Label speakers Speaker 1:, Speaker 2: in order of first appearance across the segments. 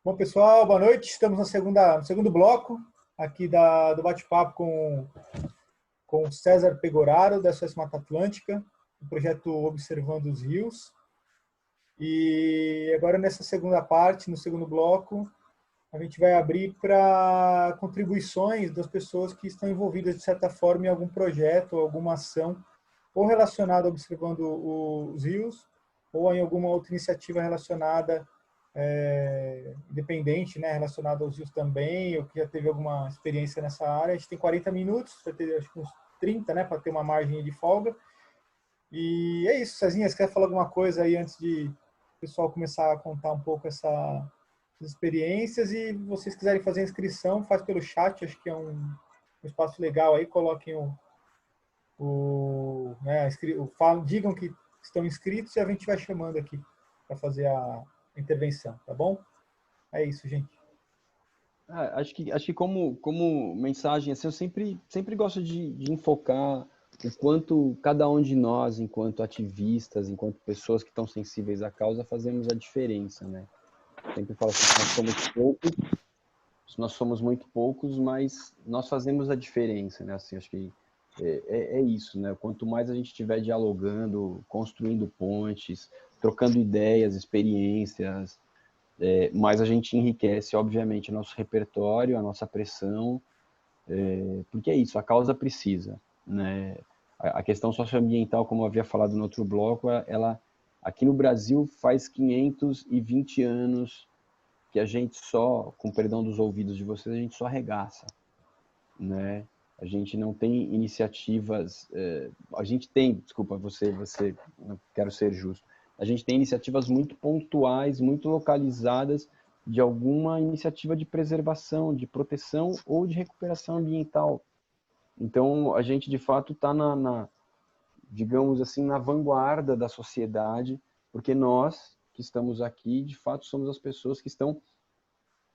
Speaker 1: Bom, pessoal, boa noite. Estamos no segundo bloco aqui do bate-papo com César Pegoraro, da SOS Mata Atlântica, do projeto Observando os Rios. E agora, nessa segunda parte, no segundo bloco, a gente vai abrir para contribuições das pessoas que estão envolvidas, de certa forma, em algum projeto, alguma ação, ou relacionada a Observando os Rios, ou em alguma outra iniciativa relacionada independente, né, relacionado aos rios também, ou que já teve alguma experiência nessa área. A gente tem 40 minutos, vai ter acho que uns 30, né, para ter uma margem de folga. E é isso, Cezinha, você quer falar alguma coisa aí antes de o pessoal começar a contar um pouco essas experiências? E vocês quiserem fazer a inscrição, faz pelo chat, acho que é um espaço legal aí, coloquem digam que estão inscritos e a gente vai chamando aqui para fazer a intervenção, tá bom? É isso, gente.
Speaker 2: Acho que como mensagem, assim, eu sempre gosto de enfocar o quanto cada um de nós, enquanto ativistas, enquanto pessoas que estão sensíveis à causa, fazemos a diferença, né? Sempre falo assim, nós somos muito poucos, mas nós fazemos a diferença, né? Assim, acho que é isso, né? Quanto mais a gente estiver dialogando, construindo pontes, trocando ideias, experiências, mais a gente enriquece, obviamente, o nosso repertório, a nossa pressão, porque é isso, a causa precisa, né? A questão socioambiental, como eu havia falado no outro bloco, ela aqui no Brasil faz 520 anos que a gente só, com perdão dos ouvidos de vocês, a gente só arregaça, né? A gente não tem iniciativas, a gente tem, desculpa, não quero ser justo, a gente tem iniciativas muito pontuais, muito localizadas de alguma iniciativa de preservação, de proteção ou de recuperação ambiental. Então, a gente, de fato, está digamos assim, na vanguarda da sociedade, porque nós, que estamos aqui, de fato, somos as pessoas que estão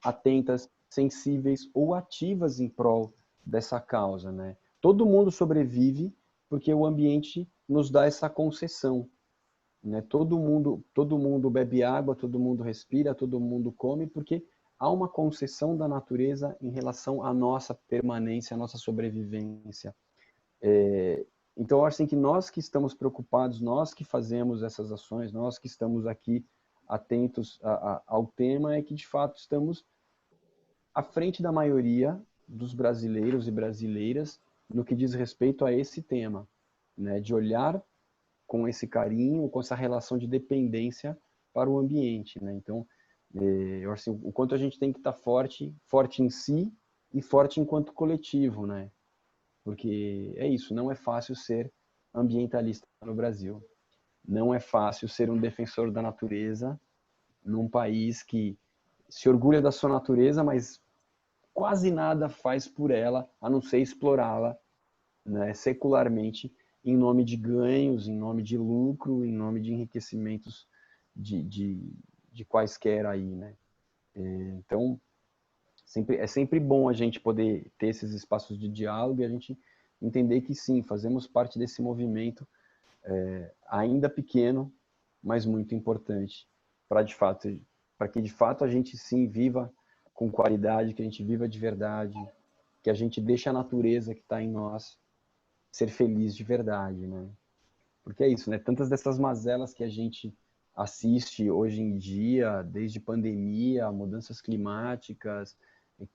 Speaker 2: atentas, sensíveis ou ativas em prol dessa causa, né? Todo mundo sobrevive porque o ambiente nos dá essa concessão, né? Todo mundo bebe água, todo mundo respira, todo mundo come, porque há uma concessão da natureza em relação à nossa permanência, à nossa sobrevivência. Então, eu acho assim, que nós que estamos preocupados, nós que fazemos essas ações, nós que estamos aqui atentos ao tema, é que de fato estamos à frente da maioria dos brasileiros e brasileiras no que diz respeito a esse tema, né? De olhar com esse carinho, com essa relação de dependência para o ambiente, né? Então, eu acho assim, o quanto a gente tem que estar forte em si e forte enquanto coletivo, né? Porque é isso, não é fácil ser ambientalista no Brasil. Não é fácil ser um defensor da natureza num país que se orgulha da sua natureza, mas quase nada faz por ela, a não ser explorá-la, né, secularmente, em nome de ganhos, em nome de lucro, em nome de enriquecimentos de quaisquer aí, né? Então, é sempre bom a gente poder ter esses espaços de diálogo e a gente entender que sim, fazemos parte desse movimento ainda pequeno, mas muito importante para que de fato a gente sim viva com qualidade, que a gente viva de verdade, que a gente deixe a natureza que está em nós ser feliz de verdade, né? Porque é isso, né? Tantas dessas mazelas que a gente assiste hoje em dia, desde pandemia, mudanças climáticas,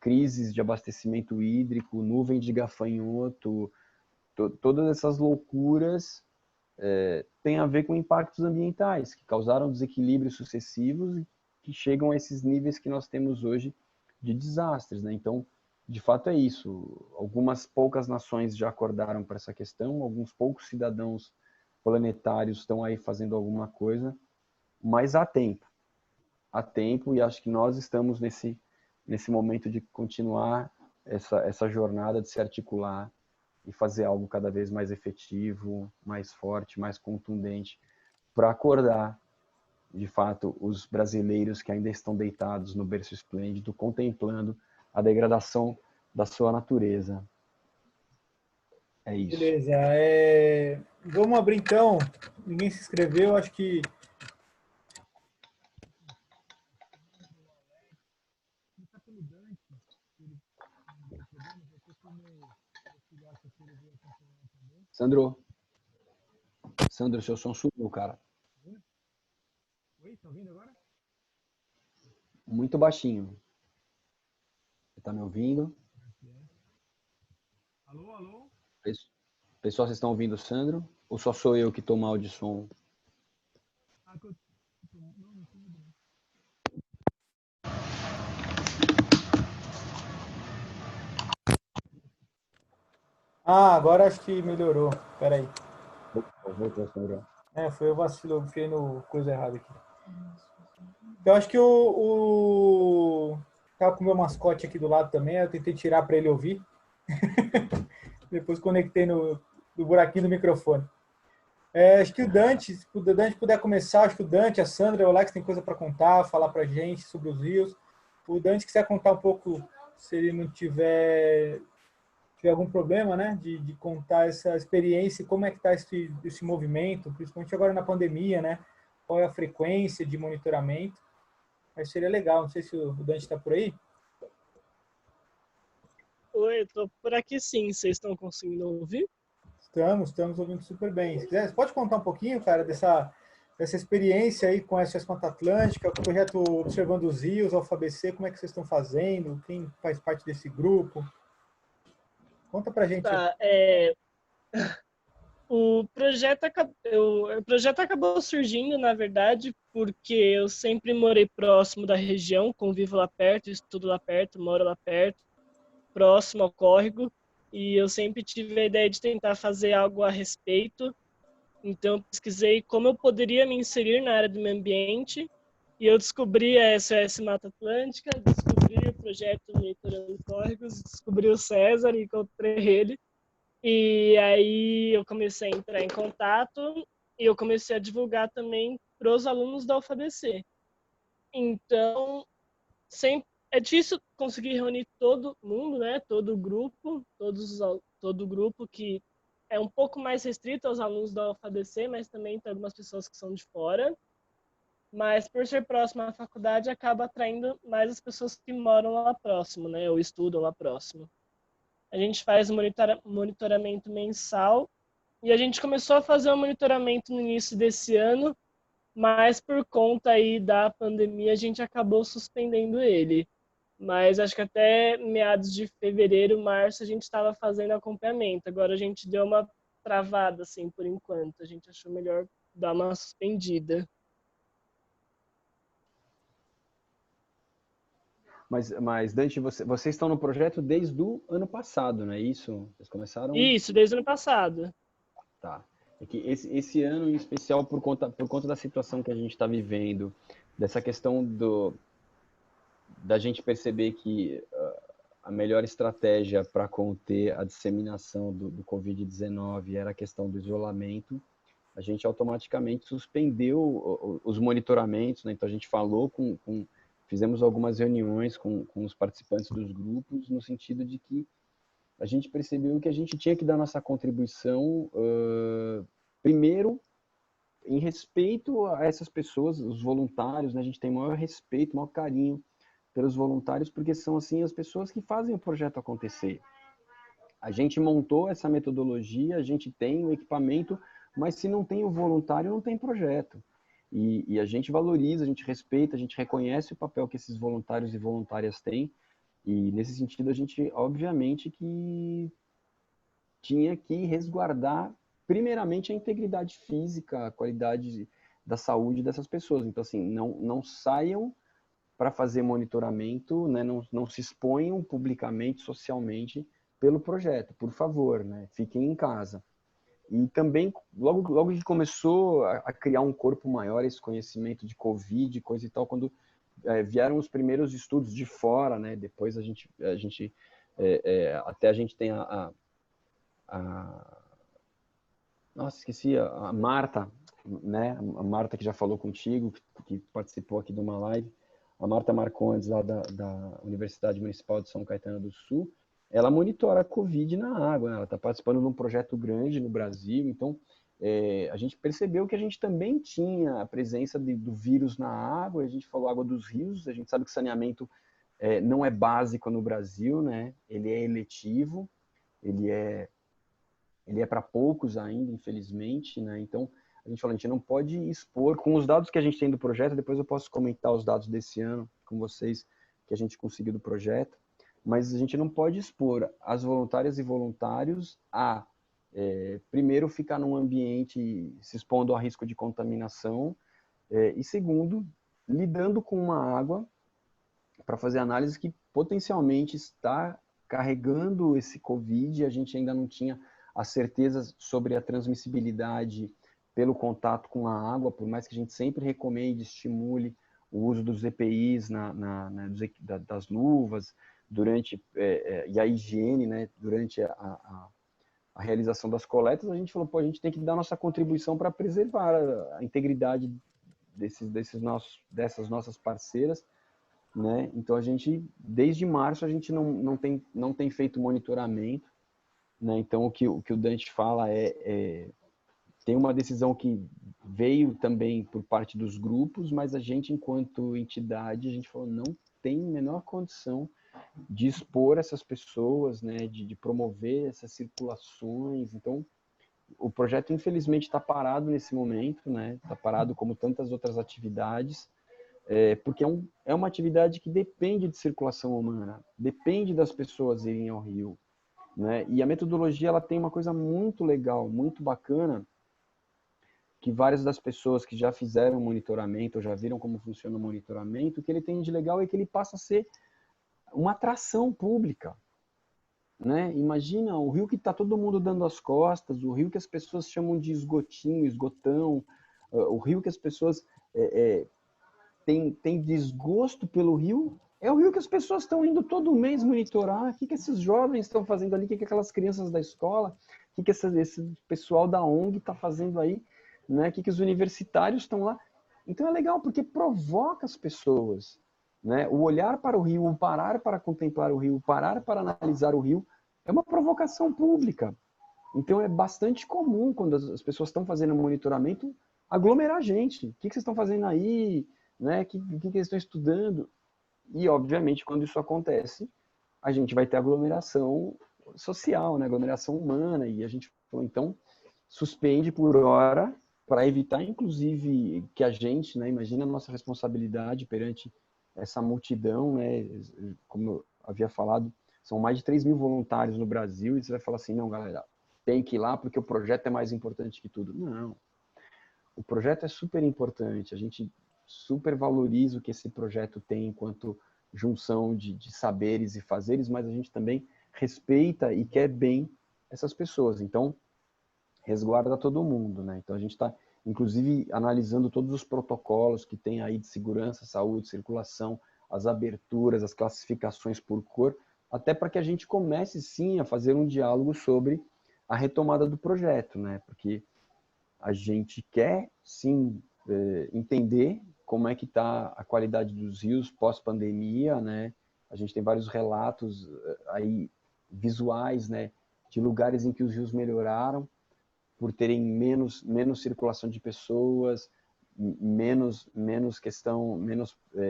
Speaker 2: crises de abastecimento hídrico, nuvem de gafanhoto, todas essas loucuras têm a ver com impactos ambientais, que causaram desequilíbrios sucessivos e que chegam a esses níveis que nós temos hoje de desastres, né? Então, de fato é isso. Algumas poucas nações já acordaram para essa questão, alguns poucos cidadãos planetários estão aí fazendo alguma coisa, mas há tempo, e acho que nós estamos nesse momento de continuar essa jornada, de se articular e fazer algo cada vez mais efetivo, mais forte, mais contundente, para acordar, de fato, os brasileiros que ainda estão deitados no berço esplêndido, contemplando a degradação da sua natureza. É isso.
Speaker 1: Beleza. Vamos abrir então. Ninguém se inscreveu, acho que
Speaker 2: Sandro, seu som sumiu, cara.
Speaker 1: Oi, tá ouvindo agora?
Speaker 2: Muito baixinho. Você tá me ouvindo?
Speaker 1: Alô, alô?
Speaker 2: Pessoal, vocês estão ouvindo o Sandro? Ou só sou eu que tô mal de som?
Speaker 1: Ah, agora acho que melhorou. Espera aí.
Speaker 2: Voltou, Sandro.
Speaker 1: Foi o vacilo, eu enfiei no coisa errada aqui. Eu acho que o... Tava com o meu mascote aqui do lado também, eu tentei tirar para ele ouvir. Depois conectei no buraquinho do microfone. Acho que o Dante, se o Dante puder começar, acho que o Dante, a Sandra, o Alex tem coisa para contar, falar para gente sobre os rios. O Dante quiser contar um pouco, se ele não tiver algum problema, né, de contar essa experiência, como é que está esse movimento, principalmente agora na pandemia, né? Qual é a frequência de monitoramento? Aí seria legal. Não sei se o Dante está por aí.
Speaker 3: Oi, eu tô por aqui sim. Vocês estão conseguindo ouvir?
Speaker 1: Estamos ouvindo super bem. Se quiser, você pode contar um pouquinho, cara, dessa experiência aí com a SOS Mata Atlântica, o projeto Observando os Rios, Alfa BC, como é que vocês estão fazendo? Quem faz parte desse grupo? Conta pra gente.
Speaker 3: Tá, o projeto acabou surgindo, na verdade, porque eu sempre morei próximo da região, convivo lá perto, estudo lá perto, moro lá perto, próximo ao córrego, e eu sempre tive a ideia de tentar fazer algo a respeito. Então, eu pesquisei como eu poderia me inserir na área do meio ambiente, e eu descobri a SOS Mata Atlântica, descobri o projeto Monitorando Córregos, descobri o César e encontrei ele. E aí eu comecei a entrar em contato e eu comecei a divulgar também para os alunos da UFABC. Então, sempre é difícil conseguir reunir todo mundo, né? Todo o grupo, todo o grupo que é um pouco mais restrito aos alunos da UFABC, mas também tem algumas pessoas que são de fora. Mas por ser próximo à faculdade, acaba atraindo mais as pessoas que moram lá próximo, né? Ou estudam lá próximo. A gente faz um monitoramento mensal e a gente começou a fazer um monitoramento no início desse ano, mas por conta aí da pandemia a gente acabou suspendendo ele. Mas acho que até meados de fevereiro, março, a gente estava fazendo acompanhamento. Agora a gente deu uma travada, assim, por enquanto. A gente achou melhor dar uma suspendida.
Speaker 2: Mas Dante, vocês estão no projeto desde o ano passado, não é isso? Vocês começaram?
Speaker 3: Isso, desde o ano passado.
Speaker 2: Tá. É que esse ano, em especial, por conta da situação que a gente está vivendo, dessa questão da gente perceber que a melhor estratégia para conter a disseminação do Covid-19 era a questão do isolamento, a gente automaticamente suspendeu os monitoramentos, né? Então a gente falou fizemos algumas reuniões com os participantes dos grupos, no sentido de que a gente percebeu que a gente tinha que dar nossa contribuição, primeiro, em respeito a essas pessoas, os voluntários, né? A gente tem maior respeito, maior carinho pelos voluntários, porque são, assim, as pessoas que fazem o projeto acontecer. A gente montou essa metodologia, a gente tem o equipamento, mas se não tem o voluntário, não tem projeto. E a gente valoriza, a gente respeita, a gente reconhece o papel que esses voluntários e voluntárias têm, e nesse sentido a gente, obviamente, que tinha que resguardar primeiramente a integridade física, a qualidade da saúde dessas pessoas. Então, assim, não saiam para fazer monitoramento, né? Não se exponham publicamente, socialmente, pelo projeto, por favor, né? Fiquem em casa. E também, logo que começou a criar um corpo maior, esse conhecimento de Covid, coisa e tal, quando vieram os primeiros estudos de fora, né? Depois até a gente tem nossa, esqueci, a Marta, né? A Marta que já falou contigo, que participou aqui de uma live, a Marta Marcondes, lá da Universidade Municipal de São Caetano do Sul, ela monitora a Covid na água, né? Ela está participando de um projeto grande no Brasil, então a gente percebeu que a gente também tinha a presença do vírus na água, a gente falou água dos rios, a gente sabe que saneamento não é básico no Brasil, né? Ele é eletivo, ele é para poucos ainda, infelizmente, né? Então, a gente fala, a gente não pode expor, com os dados que a gente tem do projeto, depois eu posso comentar os dados desse ano com vocês, que a gente conseguiu do projeto, mas a gente não pode expor as voluntárias e voluntários a, primeiro, ficar num ambiente se expondo a risco de contaminação, e segundo, lidando com uma água para fazer análise que potencialmente está carregando esse Covid, a gente ainda não tinha a certeza sobre a transmissibilidade pelo contato com a água, por mais que a gente sempre recomende, estimule o uso dos EPIs das luvas, durante, e a higiene, né, durante a realização das coletas, a gente falou, pô, a gente tem que dar nossa contribuição para preservar a integridade dessas nossas parceiras, né? Então, a gente, desde março, a gente não tem feito monitoramento, né? Então, o que o Dante fala tem uma decisão que veio também por parte dos grupos, mas a gente, enquanto entidade, a gente falou, não tem menor condição de expor essas pessoas, né? De promover essas circulações. Então, o projeto, infelizmente, está parado nesse momento, né? Está parado como tantas outras atividades, porque é uma atividade que depende de circulação humana, depende das pessoas irem ao rio, né? E a metodologia, ela tem uma coisa muito legal, muito bacana, que várias das pessoas que já fizeram monitoramento, ou já viram como funciona o monitoramento, o que ele tem de legal é que ele passa a ser uma atração pública, né? Imagina o rio que está todo mundo dando as costas, o rio que as pessoas chamam de esgotinho, esgotão, o rio que as pessoas tem desgosto pelo rio, é o rio que as pessoas estão indo todo mês monitorar. O que esses jovens estão fazendo ali? O que aquelas crianças da escola, o que esse pessoal da ONG está fazendo aí, né? O que os universitários estão lá? Então é legal, porque provoca as pessoas, né? O olhar para o rio, o parar para contemplar o rio, o parar para analisar o rio, é uma provocação pública. Então é bastante comum, quando as pessoas estão fazendo monitoramento, aglomerar gente. O que vocês estão fazendo aí? Né? O que eles estão estudando? E, obviamente, quando isso acontece, a gente vai ter aglomeração social, né? Aglomeração humana, e a gente falou, então, suspende por hora, para evitar, inclusive, que a gente, né? Imagina a nossa responsabilidade perante essa multidão, né? Como eu havia falado, são mais de 3 mil voluntários no Brasil, e você vai falar assim, não, galera, tem que ir lá porque o projeto é mais importante que tudo. Não. O projeto é super importante, a gente super valoriza o que esse projeto tem enquanto junção de saberes e fazeres, mas a gente também respeita e quer bem essas pessoas. Então, resguarda todo mundo, né? Então, a gente está, inclusive, analisando todos os protocolos que tem aí de segurança, saúde, circulação, as aberturas, as classificações por cor, até para que a gente comece, sim, a fazer um diálogo sobre a retomada do projeto, né? Porque a gente quer, sim, entender como é que está a qualidade dos rios pós-pandemia, né? A gente tem vários relatos aí visuais, né, de lugares em que os rios melhoraram por terem menos circulação de pessoas, menos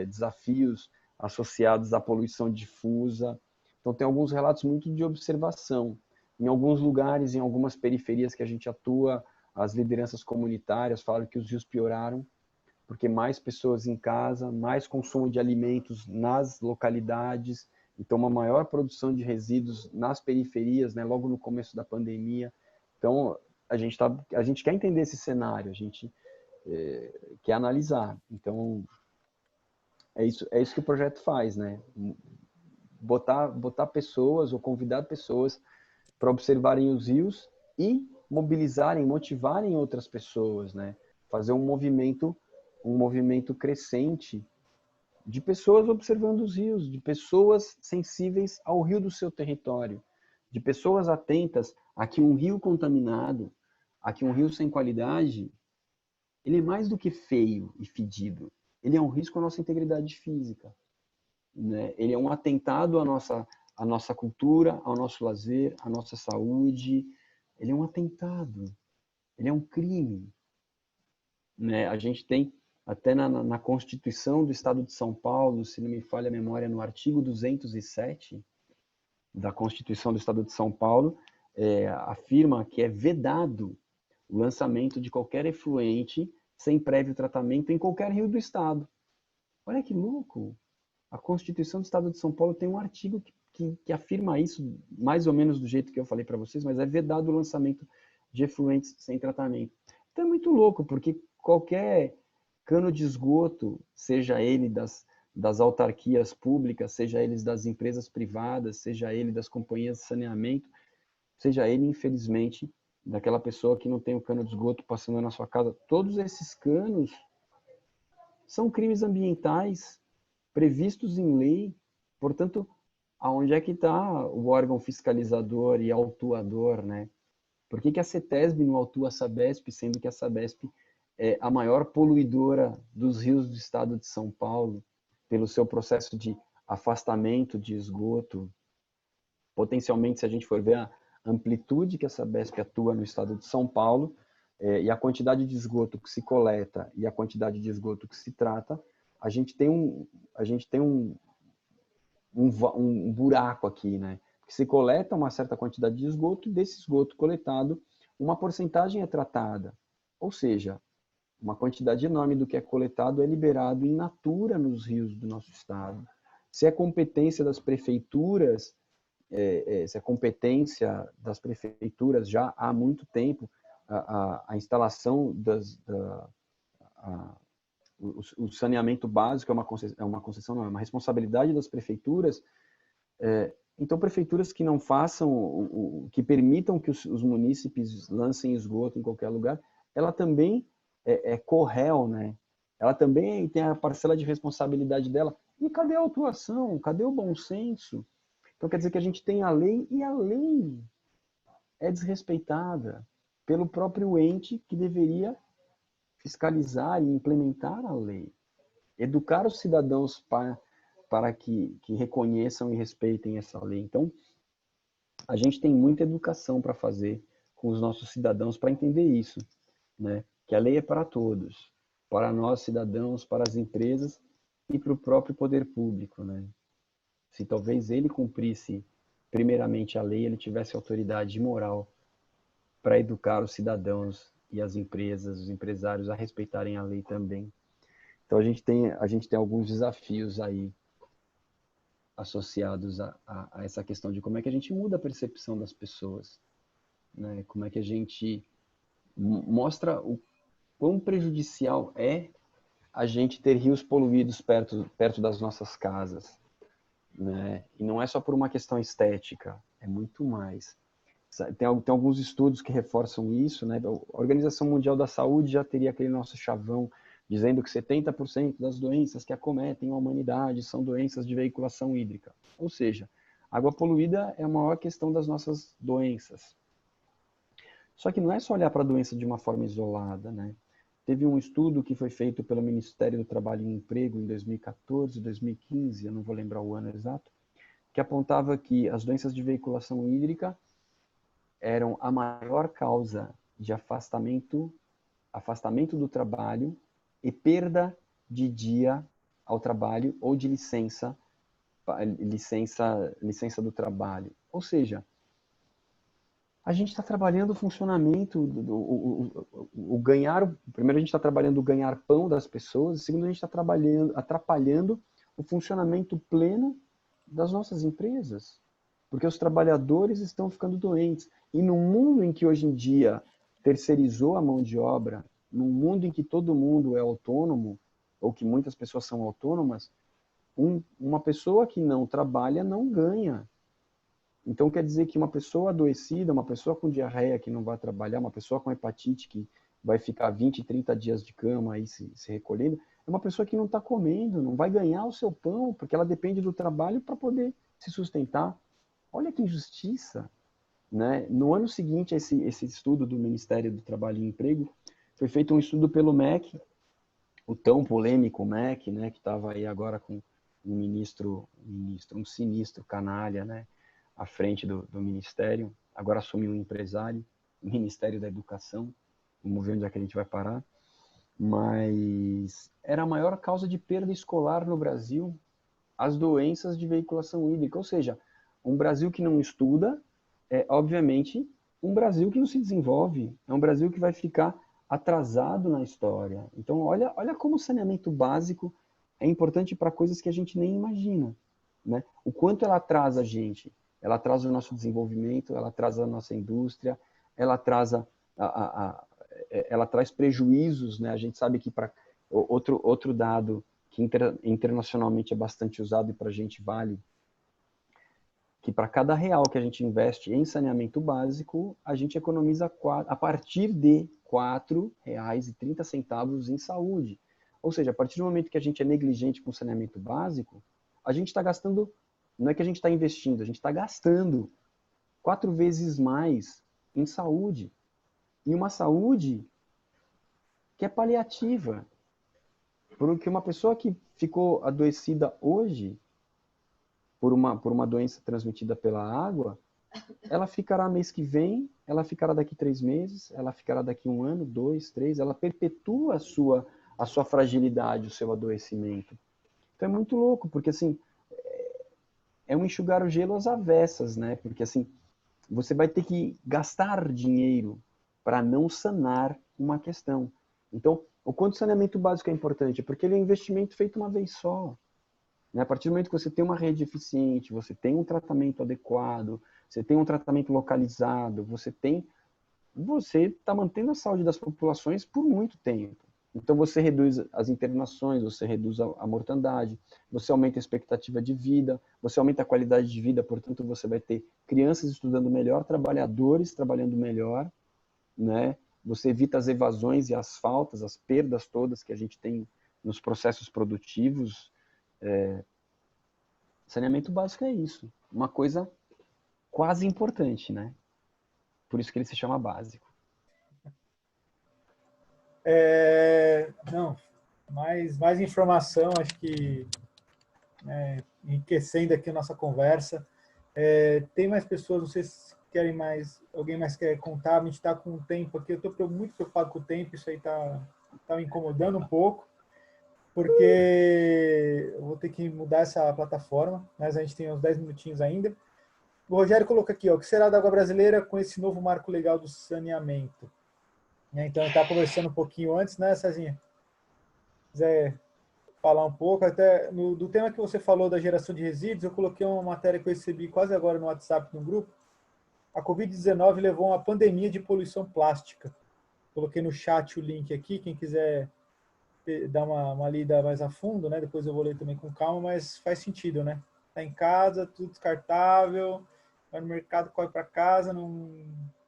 Speaker 2: desafios associados à poluição difusa. Então tem alguns relatos muito de observação. Em alguns lugares, em algumas periferias que a gente atua, as lideranças comunitárias falaram que os rios pioraram, porque mais pessoas em casa, mais consumo de alimentos nas localidades, então uma maior produção de resíduos nas periferias, né, logo no começo da pandemia. Então, a gente quer entender esse cenário, a gente quer analisar. Então, é isso que o projeto faz, né? Botar pessoas ou convidar pessoas para observarem os rios e mobilizarem, motivarem outras pessoas, né? Fazer um movimento crescente de pessoas observando os rios, de pessoas sensíveis ao rio do seu território, de pessoas atentas a que um rio contaminado, a que um rio sem qualidade, ele é mais do que feio e fedido. Ele é um risco à nossa integridade física, né? Ele é um atentado à nossa cultura, ao nosso lazer, à nossa saúde. Ele é um atentado. Ele é um crime, né? A gente tem até na Constituição do Estado de São Paulo, se não me falha a memória, no artigo 207 da Constituição do Estado de São Paulo, afirma que é vedado o lançamento de qualquer efluente sem prévio tratamento em qualquer rio do Estado. Olha que louco! A Constituição do Estado de São Paulo tem um artigo que afirma isso, mais ou menos do jeito que eu falei para vocês, mas é vedado o lançamento de efluentes sem tratamento. Então é muito louco, porque qualquer cano de esgoto, seja ele das autarquias públicas, seja eles das empresas privadas, seja ele das companhias de saneamento, seja ele, infelizmente, daquela pessoa que não tem o cano de esgoto passando na sua casa, todos esses canos são crimes ambientais previstos em lei. Portanto, aonde é que está o órgão fiscalizador e autuador, né? Por que a CETESB não autua a Sabesp, sendo que a Sabesp é a maior poluidora dos rios do estado de São Paulo, pelo seu processo de afastamento de esgoto? Potencialmente, se a gente for ver a amplitude que a Sabesp atua no estado de São Paulo, e a quantidade de esgoto que se coleta e a quantidade de esgoto que se trata, a gente tem um buraco aqui, né? Porque se coleta uma certa quantidade de esgoto, e desse esgoto coletado, uma porcentagem é tratada. Ou seja, uma quantidade enorme do que é coletado é liberado in natura nos rios do nosso estado. Se é competência das prefeituras, se é competência das prefeituras já há muito tempo, a instalação o saneamento básico é uma concessão, não, é uma responsabilidade das prefeituras. Então, prefeituras que não façam, que permitam que os munícipes lancem esgoto em qualquer lugar, ela também é corréu, né? Ela também tem a parcela de responsabilidade dela. E cadê a autuação? Cadê o bom senso? Então, quer dizer que a gente tem a lei e a lei é desrespeitada pelo próprio ente que deveria fiscalizar e implementar a lei. Educar os cidadãos para que reconheçam e respeitem essa lei. Então, a gente tem muita educação para fazer com os nossos cidadãos para entender isso, né? Que a lei é para todos, para nós cidadãos, para as empresas e para o próprio poder público, né? Se talvez ele cumprisse primeiramente a lei, ele tivesse autoridade moral para educar os cidadãos e as empresas, os empresários a respeitarem a lei também. Então a gente tem alguns desafios aí associados a essa questão de como é que a gente muda a percepção das pessoas, né? Como é que a gente mostra o quão prejudicial é a gente ter rios poluídos perto das nossas casas, né? E não é só por uma questão estética, é muito mais. Tem alguns estudos que reforçam isso, né? A Organização Mundial da Saúde já teria aquele nosso chavão dizendo que 70% das doenças que acometem a humanidade são doenças de veiculação hídrica. Ou seja, água poluída é a maior questão das nossas doenças. Só que não é só olhar para a doença de uma forma isolada, né? Teve um estudo que foi feito pelo Ministério do Trabalho e Emprego em 2014, 2015, eu não vou lembrar o ano exato, que apontava que as doenças de veiculação hídrica eram a maior causa de afastamento do trabalho e perda de dia ao trabalho ou de licença do trabalho. Ou seja, a gente está trabalhando o funcionamento, primeiro a gente está trabalhando o ganhar pão das pessoas, e segundo a gente está atrapalhando o funcionamento pleno das nossas empresas, porque os trabalhadores estão ficando doentes. E no mundo em que hoje em dia terceirizou a mão de obra, num mundo em que todo mundo é autônomo, ou que muitas pessoas são autônomas, uma pessoa que não trabalha não ganha. Então quer dizer que uma pessoa adoecida, uma pessoa com diarreia que não vai trabalhar, uma pessoa com hepatite que vai ficar 20, 30 dias de cama aí se recolhendo, é uma pessoa que não está comendo, não vai ganhar o seu pão, porque ela depende do trabalho para poder se sustentar. Olha que injustiça, né? No ano seguinte a esse estudo do Ministério do Trabalho e Emprego, foi feito um estudo pelo MEC, o tão polêmico MEC, né, que estava aí agora com um sinistro canalha, né, à frente do Ministério, agora assumiu um empresário, o Ministério da Educação, vamos ver onde é que a gente vai parar. mas era a maior causa de perda escolar no Brasil, as doenças de veiculação hídrica. Ou seja, um Brasil que não estuda é, obviamente, um Brasil que não se desenvolve, é um Brasil que vai ficar atrasado na história. Então, olha como o saneamento básico é importante para coisas que a gente nem imagina, né? O quanto ela atrasa a gente. Ela atrasa o nosso desenvolvimento, ela atrasa a nossa indústria, ela atrasa ela traz prejuízos, né? A gente sabe que para outro dado que internacionalmente é bastante usado e para a gente vale, que para cada real que a gente investe em saneamento básico, a gente economiza a partir de R$ 4,30 em saúde. Ou seja, a partir do momento que a gente é negligente com saneamento básico, a gente está gastando, não é que a gente está investindo, a gente está gastando 4 vezes mais em saúde. E uma saúde que é paliativa. Porque uma pessoa que ficou adoecida hoje por uma doença transmitida pela água, ela ficará mês que vem, ela ficará daqui 3 meses, ela ficará daqui 1 ano, 2, 3, ela perpetua a sua fragilidade, o seu adoecimento. Então é muito louco, porque assim, é um enxugar o gelo às avessas, né? Porque assim, você vai ter que gastar dinheiro para não sanar uma questão. Então, o quanto saneamento básico é importante? Porque ele é um investimento feito uma vez só. A partir do momento que você tem uma rede eficiente, você tem um tratamento adequado, você tem um tratamento localizado, você está mantendo a saúde das populações por muito tempo. Então você reduz as internações, você reduz a mortandade, você aumenta a expectativa de vida, você aumenta a qualidade de vida, portanto você vai ter crianças estudando melhor, trabalhadores trabalhando melhor, né? Você evita as evasões e as faltas, as perdas todas que a gente tem nos processos produtivos. Saneamento básico é isso, uma coisa quase importante, né? Por isso que ele se chama básico.
Speaker 1: Não, mais informação, acho que enriquecendo aqui a nossa conversa. Tem mais pessoas, não sei se querem mais, alguém mais quer contar, a gente está com o tempo aqui, eu estou muito preocupado com o tempo, isso aí está me incomodando um pouco, porque eu vou ter que mudar essa plataforma, mas a gente tem uns 10 minutinhos ainda. O Rogério colocou aqui, ó, o que será da água brasileira com esse novo marco legal do saneamento? Então, a gente estava conversando um pouquinho antes, né, Cezinha? Se quiser falar um pouco, até do tema que você falou da geração de resíduos, eu coloquei uma matéria que eu recebi quase agora no WhatsApp, no grupo. A Covid-19 levou a uma pandemia de poluição plástica. Coloquei no chat o link aqui, quem quiser dar uma lida mais a fundo, né? Depois eu vou ler também com calma, mas faz sentido, né? Tá em casa, tudo descartável, vai no mercado, corre para casa, não...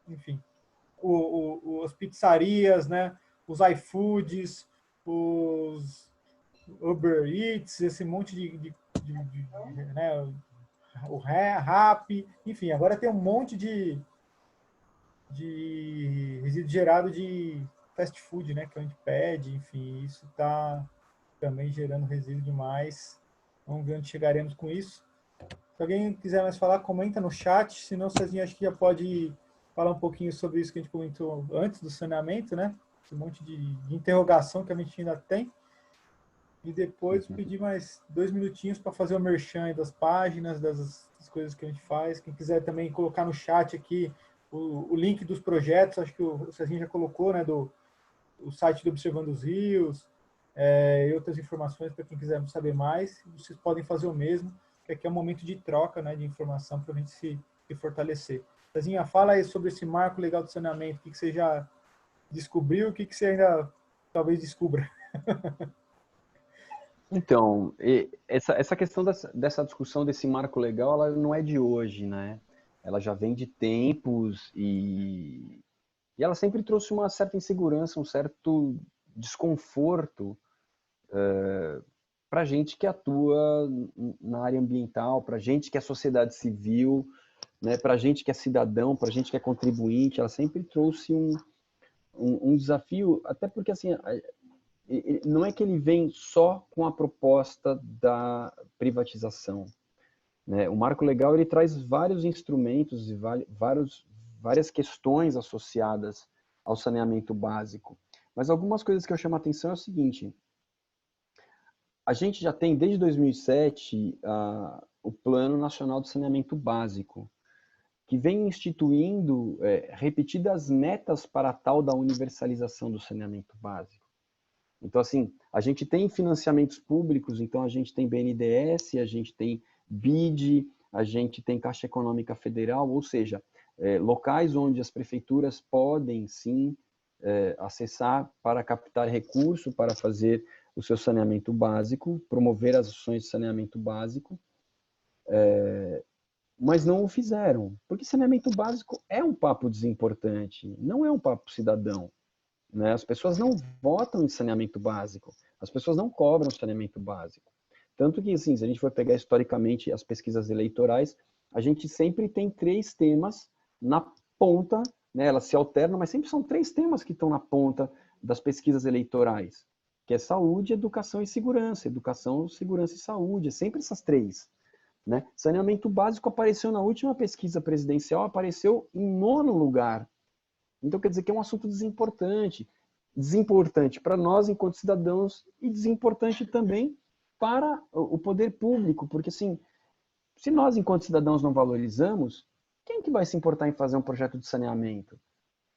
Speaker 1: enfim. As pizzarias, né? Os iFoods, os Uber Eats, esse monte né? O Rappi, enfim, agora tem um monte de resíduo gerado de fast food, né? Que a gente pede, enfim, isso está também gerando resíduo demais. Vamos ver onde chegaremos com isso. Se alguém quiser mais falar, comenta no chat, senão Cezinha acho que já pode falar um pouquinho sobre isso que a gente comentou antes do saneamento, né? Esse monte de interrogação que a gente ainda tem. E depois pedir mais 2 minutinhos para fazer o merchan das páginas, das coisas que a gente faz. Quem quiser também colocar no chat aqui o link dos projetos, acho que o Cezinha já colocou, né? O site do Observando os Rios, e outras informações para quem quiser saber mais. Vocês podem fazer o mesmo, que aqui é um momento de troca, né, de informação para a gente se fortalecer. Cezinha, fala aí sobre esse marco legal do saneamento, o que você já descobriu, o que você ainda talvez descubra.
Speaker 2: Então, essa questão dessa discussão desse marco legal, ela não é de hoje, né? Ela já vem de tempos e ela sempre trouxe uma certa insegurança, um certo desconforto para gente que atua na área ambiental, para gente que é sociedade civil, né? Para gente que é cidadão, para gente que é contribuinte. Ela sempre trouxe um desafio, até porque assim, não é que ele vem só com a proposta da privatização, né? O marco legal ele traz vários instrumentos e várias questões associadas ao saneamento básico. Mas algumas coisas que eu chamo a atenção é o seguinte: a gente já tem, desde 2007, o Plano Nacional de Saneamento Básico, que vem instituindo repetidas metas para a tal da universalização do saneamento básico. Então, assim, a gente tem financiamentos públicos, então a gente tem BNDES, a gente tem BID, a gente tem Caixa Econômica Federal, ou seja, locais onde as prefeituras podem, sim, acessar para captar recurso, para fazer o seu saneamento básico, promover as ações de saneamento básico, mas não o fizeram, porque saneamento básico é um papo desimportante, não é um papo cidadão, né? As pessoas não votam em saneamento básico, as pessoas não cobram saneamento básico. Tanto que, assim, se a gente for pegar historicamente as pesquisas eleitorais, a gente sempre tem 3 temas na ponta, né? Elas se alternam, mas sempre são 3 temas que estão na ponta das pesquisas eleitorais, que é saúde, educação e segurança. Educação, segurança e saúde, é sempre essas 3. Né? Saneamento básico apareceu na última pesquisa presidencial, apareceu em 9º lugar. Então quer dizer que é um assunto desimportante. Desimportante para nós enquanto cidadãos e desimportante também para o poder público, porque assim, se nós enquanto cidadãos não valorizamos, quem que vai se importar em fazer um projeto de saneamento?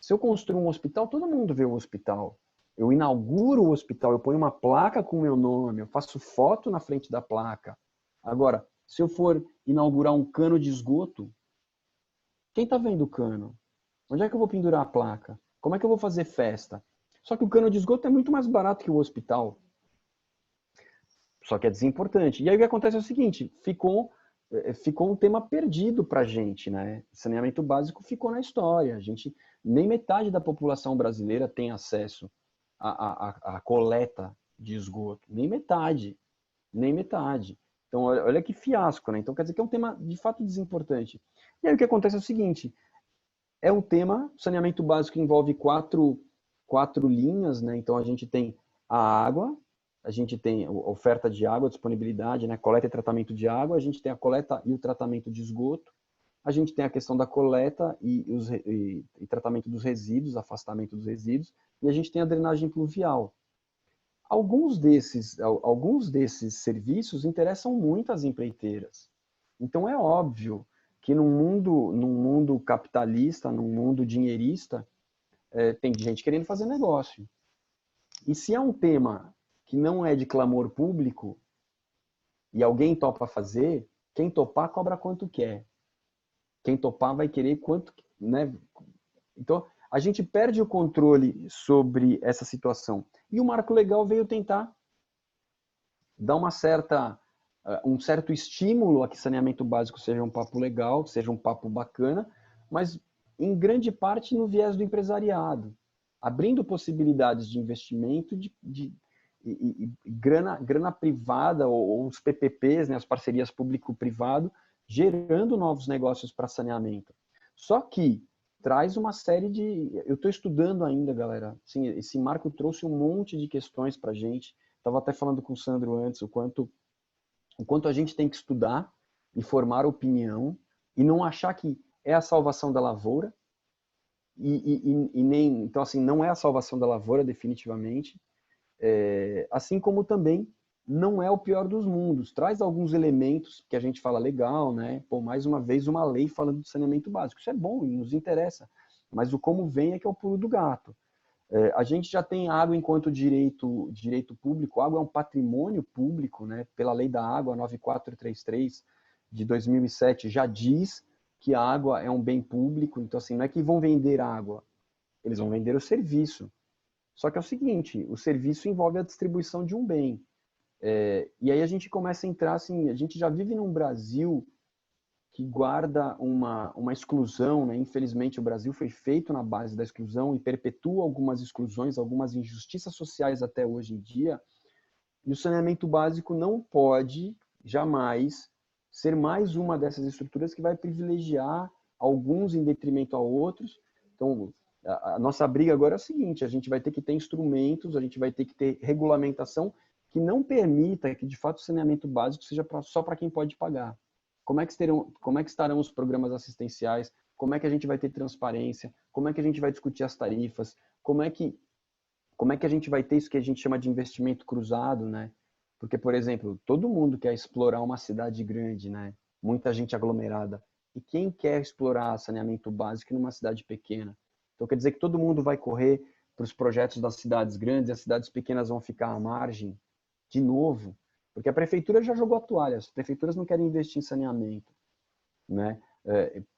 Speaker 2: Se eu construo um hospital, todo mundo vê o hospital. Eu inauguro o hospital, eu ponho uma placa com o meu nome, eu faço foto na frente da placa. Agora, se eu for inaugurar um cano de esgoto, quem está vendo o cano? Onde é que eu vou pendurar a placa? Como é que eu vou fazer festa? Só que o cano de esgoto é muito mais barato que o hospital. Só que é desimportante. E aí o que acontece é o seguinte, ficou um tema perdido para a gente, né? Saneamento básico ficou na história. A gente, nem metade da população brasileira tem acesso à coleta de esgoto. Nem metade. Nem metade. Então, olha que fiasco, né? Então, quer dizer que é um tema, de fato, desimportante. E aí o que acontece é o seguinte, é um tema, saneamento básico envolve quatro linhas, né? Então, a gente tem a água, a gente tem a oferta de água, disponibilidade, né? Coleta e tratamento de água, a gente tem a coleta e o tratamento de esgoto, a gente tem a questão da coleta e tratamento dos resíduos, afastamento dos resíduos, e a gente tem a drenagem pluvial. Alguns desses serviços interessam muito às empreiteiras. Então é óbvio que num mundo capitalista, num mundo dinheirista, tem gente querendo fazer negócio. E se é um tema que não é de clamor público e alguém topa fazer, quem topar cobra quanto quer. Quem topar vai querer quanto, né? Então a gente perde o controle sobre essa situação. E o Marco Legal veio tentar dar um certo estímulo a que saneamento básico seja um papo legal, seja um papo bacana, mas em grande parte no viés do empresariado, abrindo possibilidades de investimento de grana privada, ou os PPPs, né, as parcerias público-privado, gerando novos negócios para saneamento. Só que traz uma série de... Eu estou estudando ainda, galera. Sim, esse marco trouxe um monte de questões para a gente. Estava até falando com o Sandro antes, o quanto a gente tem que estudar e formar opinião e não achar que é a salvação da lavoura e nem... Então, assim, não é a salvação da lavoura, definitivamente. Assim como também não é o pior dos mundos. Traz alguns elementos que a gente fala legal, né? Pô, mais uma vez uma lei falando de saneamento básico. Isso é bom e nos interessa. Mas o como vem é que é o pulo do gato. A gente já tem água enquanto direito público. A água é um patrimônio público, né? Pela Lei da Água 9433 de 2007 já diz que a água é um bem público. Então, assim, não é que vão vender água, eles vão vender o serviço. Só que é o seguinte, o serviço envolve a distribuição de um bem. E aí a gente começa a entrar, assim, a gente já vive num Brasil que guarda uma exclusão, né? Infelizmente o Brasil foi feito na base da exclusão e perpetua algumas exclusões, algumas injustiças sociais até hoje em dia, e o saneamento básico não pode jamais ser mais uma dessas estruturas que vai privilegiar alguns em detrimento a outros. Então, a nossa briga agora é o seguinte, a gente vai ter que ter instrumentos, a gente vai ter que ter regulamentação que não permita que, de fato, o saneamento básico seja só para quem pode pagar. Como é que estarão os programas assistenciais? Como é que a gente vai ter transparência? Como é que a gente vai discutir as tarifas? Como é que como é que a gente vai ter isso que a gente chama de investimento cruzado, né? Porque, por exemplo, todo mundo quer explorar uma cidade grande, né? Muita gente aglomerada. E quem quer explorar saneamento básico numa cidade pequena? Então, quer dizer que todo mundo vai correr para os projetos das cidades grandes e as cidades pequenas vão ficar à margem de novo? Porque a prefeitura já jogou a toalha, as prefeituras não querem investir em saneamento, né?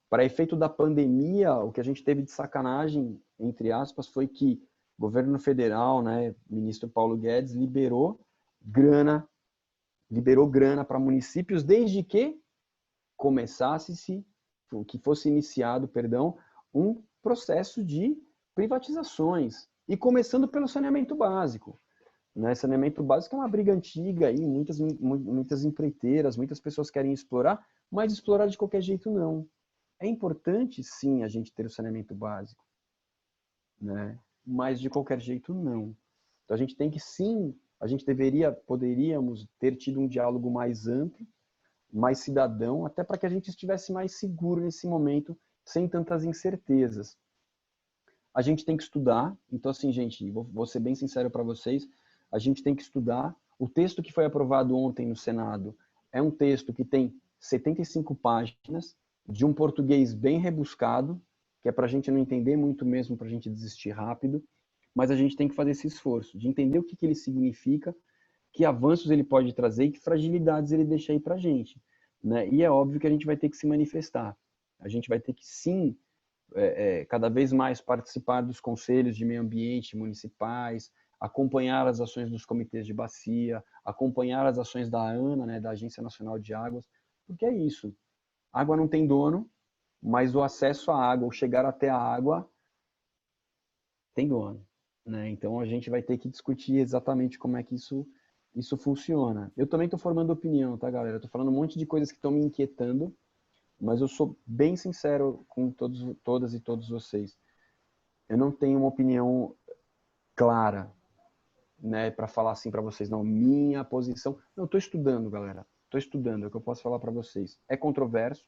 Speaker 2: Para efeito da pandemia, o que a gente teve de sacanagem, entre aspas, foi que o governo federal, né, o ministro Paulo Guedes, liberou grana para municípios desde que fosse iniciado, perdão, um processo de privatizações, e começando pelo saneamento básico. Né? Saneamento básico é uma briga antiga, aí, muitas empreiteiras, muitas pessoas querem explorar, mas explorar de qualquer jeito não. É importante, sim, a gente ter o saneamento básico, né? Mas de qualquer jeito não. Então a gente tem que, sim, poderíamos ter tido um diálogo mais amplo, mais cidadão, até para que a gente estivesse mais seguro nesse momento, sem tantas incertezas. A gente tem que estudar, então assim, gente, vou ser bem sincero para vocês, a gente tem que estudar. O texto que foi aprovado ontem no Senado é um texto que tem 75 páginas, de um português bem rebuscado, que é para a gente não entender muito mesmo, para a gente desistir rápido, mas a gente tem que fazer esse esforço de entender o que ele significa, que avanços ele pode trazer e que fragilidades ele deixa aí para a gente. Né? E é óbvio que a gente vai ter que se manifestar. A gente vai ter que, sim, cada vez mais participar dos conselhos de meio ambiente municipais, acompanhar as ações dos comitês de bacia, acompanhar as ações da ANA, né, da Agência Nacional de Águas, porque é isso. Água não tem dono, mas o acesso à água, o chegar até a água, tem dono. Né? Então a gente vai ter que discutir exatamente como é que isso funciona. Eu também estou formando opinião, tá, galera? Estou falando um monte de coisas que estão me inquietando, mas eu sou bem sincero com todas e todos vocês. Eu não tenho uma opinião clara, né, para falar assim para vocês, não, minha posição. Não, estou estudando, galera. Estou estudando, é o que eu posso falar para vocês. É controverso.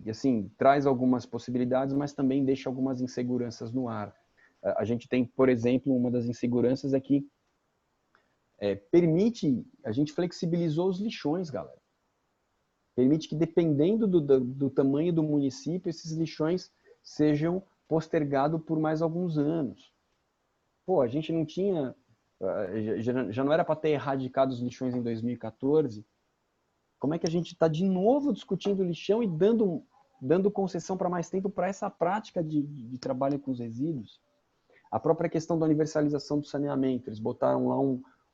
Speaker 2: E assim, traz algumas possibilidades, mas também deixa algumas inseguranças no ar. A gente tem, por exemplo, uma das inseguranças é que a gente flexibilizou os lixões, galera. Permite que, dependendo do tamanho do município, esses lixões sejam postergados por mais alguns anos. Pô, a gente não tinha... Já não era para ter erradicado os lixões em 2014. Como é que a gente está de novo discutindo lixão e dando concessão para mais tempo para essa prática de trabalho com os resíduos? A própria questão da universalização do saneamento. Eles botaram lá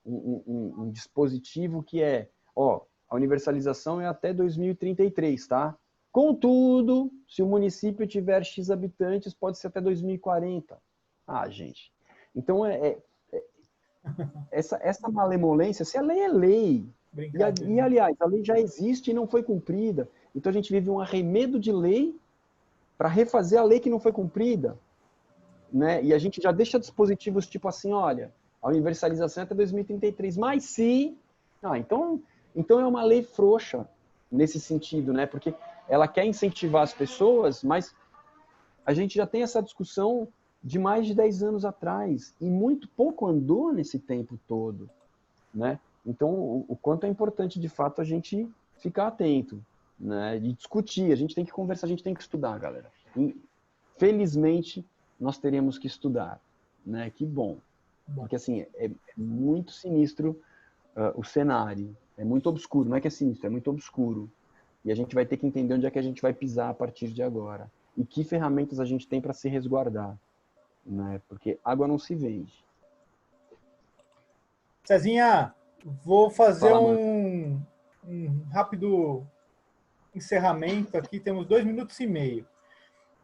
Speaker 2: um dispositivo que a universalização é até 2033, tá? Contudo, se o município tiver X habitantes, pode ser até 2040. Ah, gente. Então, essa malemolência, se a lei é lei, e aliás, a lei já existe e não foi cumprida, então a gente vive um arremedo de lei para refazer a lei que não foi cumprida, né? E a gente já deixa dispositivos tipo assim, olha, a universalização é até 2033, mas se... Então é uma lei frouxa nesse sentido, né? Porque ela quer incentivar as pessoas, mas a gente já tem essa discussão de mais de 10 anos atrás, e muito pouco andou nesse tempo todo, né? Então, o quanto é importante, de fato, a gente ficar atento, né? E discutir, a gente tem que conversar, a gente tem que estudar, galera. E, felizmente, nós teremos que estudar, né? Que bom. Porque, assim, é muito sinistro o cenário, é muito obscuro, não é que é sinistro, é muito obscuro. E a gente vai ter que entender onde é que a gente vai pisar a partir de agora. E que ferramentas a gente tem para se resguardar. Né? Porque água não se vende.
Speaker 1: Cezinha, vou fazer um rápido encerramento aqui. Temos 2 minutos e meio.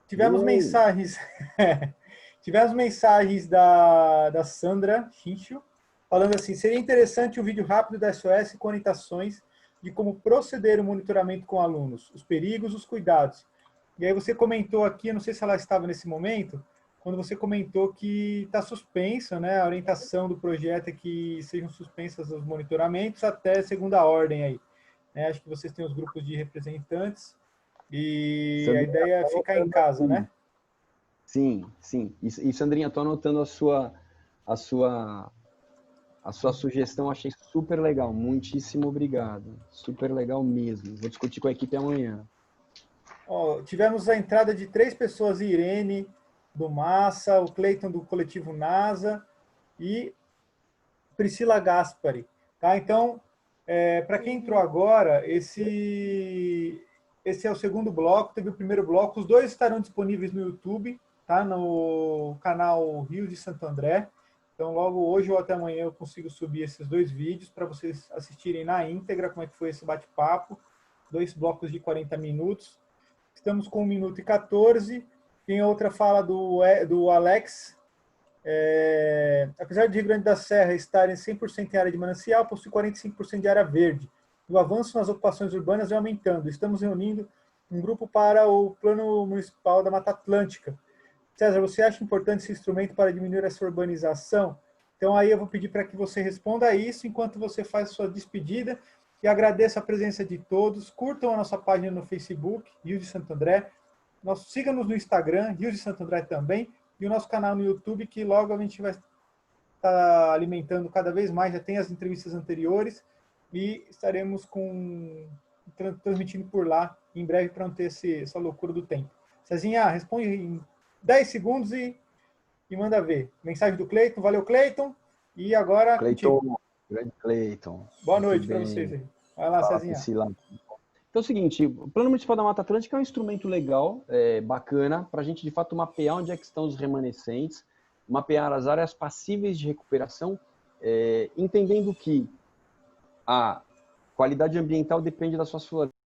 Speaker 1: Tivemos mensagens da Sandra Chinchio, falando assim, seria interessante um vídeo rápido da SOS com orientações de como proceder o monitoramento com alunos, os perigos, os cuidados. E aí você comentou aqui, eu não sei se ela estava nesse momento, quando você comentou que está suspensa, né, a orientação do projeto é que sejam suspensas os monitoramentos até segunda ordem aí. Acho que vocês têm os grupos de representantes e a ideia é ficar em casa, né?
Speaker 2: Sim, sim. E Sandrinha, estou anotando a sua sugestão, achei super legal. Muitíssimo obrigado. Super legal mesmo. Vou discutir com a equipe amanhã.
Speaker 1: Ó, tivemos a entrada de 3 pessoas, Irene, do Massa, o Cleiton, do Coletivo NASA, e Priscila Gaspari. Tá? Então, para quem entrou agora, esse é o segundo bloco, teve o primeiro bloco, os dois estarão disponíveis no YouTube, tá? No canal Rio de Santo André. Então, logo hoje ou até amanhã eu consigo subir esses 2 vídeos para vocês assistirem na íntegra como é que foi esse bate-papo. 2 blocos de 40 minutos. Estamos com 1 minuto e 14. Tem outra fala do Alex. Apesar de Rio Grande da Serra estar em 100% em área de manancial, possui 45% de área verde. O avanço nas ocupações urbanas vem aumentando. Estamos reunindo um grupo para o Plano Municipal da Mata Atlântica. César, você acha importante esse instrumento para diminuir essa urbanização? Então, aí eu vou pedir para que você responda a isso enquanto você faz a sua despedida. E agradeço a presença de todos. Curtam a nossa página no Facebook, Rio de Santo André. Siga-nos no Instagram, Rio de Santo André também. E o nosso canal no YouTube, que logo a gente vai estar alimentando cada vez mais. Já tem as entrevistas anteriores e estaremos transmitindo por lá em breve para não ter essa loucura do tempo. Cezinha, responde em 10 segundos e manda ver. Mensagem do Cleiton. Valeu, Cleiton. E agora,
Speaker 2: Cleiton, grande Cleiton.
Speaker 1: boa noite para vocês aí. Vai lá, Cezinha.
Speaker 2: Então é o seguinte, o Plano Municipal da Mata Atlântica é um instrumento legal, bacana, para a gente de fato mapear onde é que estão os remanescentes, mapear as áreas passíveis de recuperação, entendendo que a qualidade ambiental depende das suas florestas.